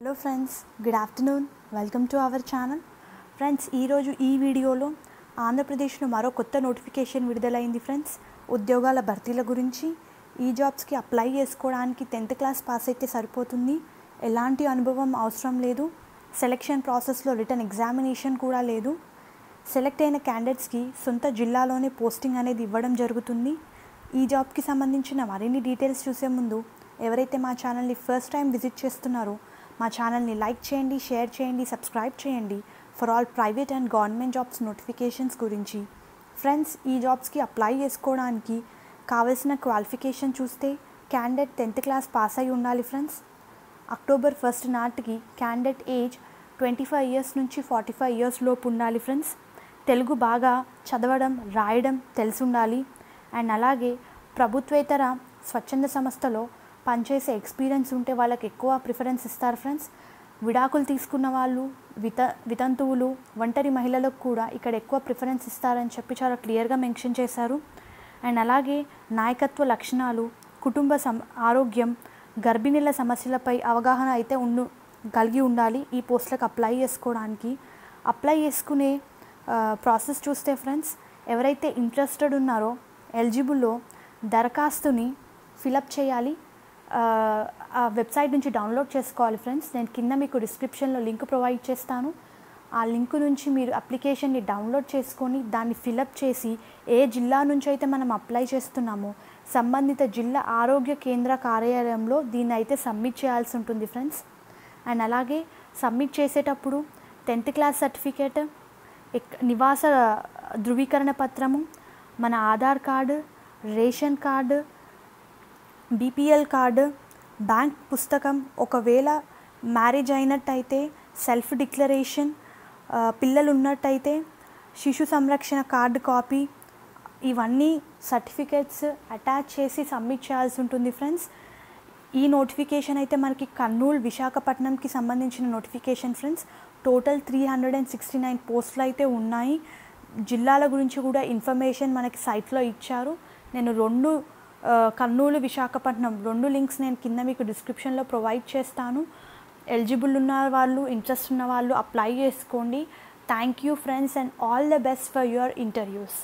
Hello friends, good afternoon. Welcome to our channel. Friends, ఈరోజు ఈ వీడియోలో ఆంధ్రప్రదేశ్లో మరో కొత్త నోటిఫికేషన్ విడుదలైంది. ఫ్రెండ్స్, ఉద్యోగాల భర్తీల గురించి. ఈ జాబ్స్కి అప్లై చేసుకోవడానికి 10th క్లాస్ పాస్ అయితే సరిపోతుంది. ఎలాంటి అనుభవం అవసరం లేదు. సెలెక్షన్ ప్రాసెస్లో రిటన్ ఎగ్జామినేషన్ కూడా లేదు. సెలెక్ట్ అయిన క్యాండిడేట్స్కి సొంత జిల్లాలోనే పోస్టింగ్ అనేది ఇవ్వడం జరుగుతుంది. ఈ జాబ్కి సంబంధించిన మరిన్ని డీటెయిల్స్ చూసే ముందు ఎవరైతే మా ఛానల్ని ఫస్ట్ టైం విజిట్ చేస్తున్నారో మా ఛానల్ని లైక్ చేయండి, షేర్ చేయండి, సబ్స్క్రైబ్ చేయండి for all private and government jobs notifications గురించి. ఫ్రెండ్స్, ఈ జాబ్స్కి అప్లై చేసుకోవడానికి కావాల్సిన క్వాలిఫికేషన్ చూస్తే క్యాండిడేట్ 10th క్లాస్ పాస్ అయి ఉండాలి. ఫ్రెండ్స్, October 1 నాటికి క్యాండిడేట్ ఏజ్ 25 ఇయర్స్ నుంచి 45 ఇయర్స్ లోపు ఉండాలి. ఫ్రెండ్స్, తెలుగు బాగా చదవడం, రాయడం తెలిసి ఉండాలి. అండ్ అలాగే ప్రభుత్వేతర స్వచ్ఛంద సంస్థలో పనిచేసే ఎక్స్పీరియన్స్ ఉంటే వాళ్ళకి ఎక్కువ ప్రిఫరెన్స్ ఇస్తారు. ఫ్రెండ్స్, విడాకులు తీసుకున్న వాళ్ళు, వితంతువులు, ఒంటరి మహిళలకు కూడా ఇక్కడ ఎక్కువ ప్రిఫరెన్స్ ఇస్తారని చెప్పి చాలా క్లియర్గా మెన్షన్ చేశారు. అండ్ అలాగే నాయకత్వ లక్షణాలు, కుటుంబ ఆరోగ్యం, గర్భిణీల సమస్యలపై అవగాహన అయితే కలిగి ఉండాలి ఈ పోస్టులకు అప్లై చేసుకోవడానికి. అప్లై చేసుకునే ప్రాసెస్ చూస్తే ఫ్రెండ్స్, ఎవరైతే ఇంట్రెస్టెడ్ ఉన్నారో ఎలిజిబుల్లో దరఖాస్తుని ఫిలప్ చేయాలి. ఆ వెబ్సైట్ నుంచి డౌన్లోడ్ చేసుకోవాలి. ఫ్రెండ్స్, నేను కింద మీకు డిస్క్రిప్షన్లో లింక్ ప్రొవైడ్ చేస్తాను. ఆ లింక్ నుంచి మీరు అప్లికేషన్ని డౌన్లోడ్ చేసుకొని దాన్ని ఫిలప్ చేసి ఏ జిల్లా నుంచి అయితే మనం అప్లై చేస్తున్నామో సంబంధిత జిల్లా ఆరోగ్య కేంద్ర కార్యాలయంలో దీన్ని అయితే సబ్మిట్ చేయాల్సి ఉంటుంది. ఫ్రెండ్స్, అండ్ అలాగే సబ్మిట్ చేసేటప్పుడు 10th క్లాస్ సర్టిఫికేట్, నివాస ధృవీకరణ పత్రము, మన Aadhaar card, ration card, BPL card, bank పుస్తకం, ఒకవేళ మ్యారేజ్ అయినట్టయితే సెల్ఫ్ డిక్లరేషన్, పిల్లలు ఉన్నట్టయితే శిశు సంరక్షణ కార్డు కాపీ, ఇవన్నీ సర్టిఫికేట్స్ అటాచ్ చేసి సబ్మిట్ చేయాల్సి ఉంటుంది. ఫ్రెండ్స్, ఈ నోటిఫికేషన్ అయితే మనకి కర్నూలు, విశాఖపట్నంకి సంబంధించిన నోటిఫికేషన్. ఫ్రెండ్స్, టోటల్ 369 పోస్టులు అయితే ఉన్నాయి. జిల్లాల గురించి కూడా ఇన్ఫర్మేషన్ మనకి సైట్లో ఇచ్చారు. నేను కర్నూలు, విశాఖపట్నం 2 లింక్స్ నేను కింద మీకు డిస్క్రిప్షన్లో ప్రొవైడ్ చేస్తాను. ఎలిజిబుల్ ఉన్న వాళ్ళు, ఇంట్రెస్ట్ ఉన్న వాళ్ళు అప్లై చేసుకోండి. Thank you friends, and all the best for your interviews.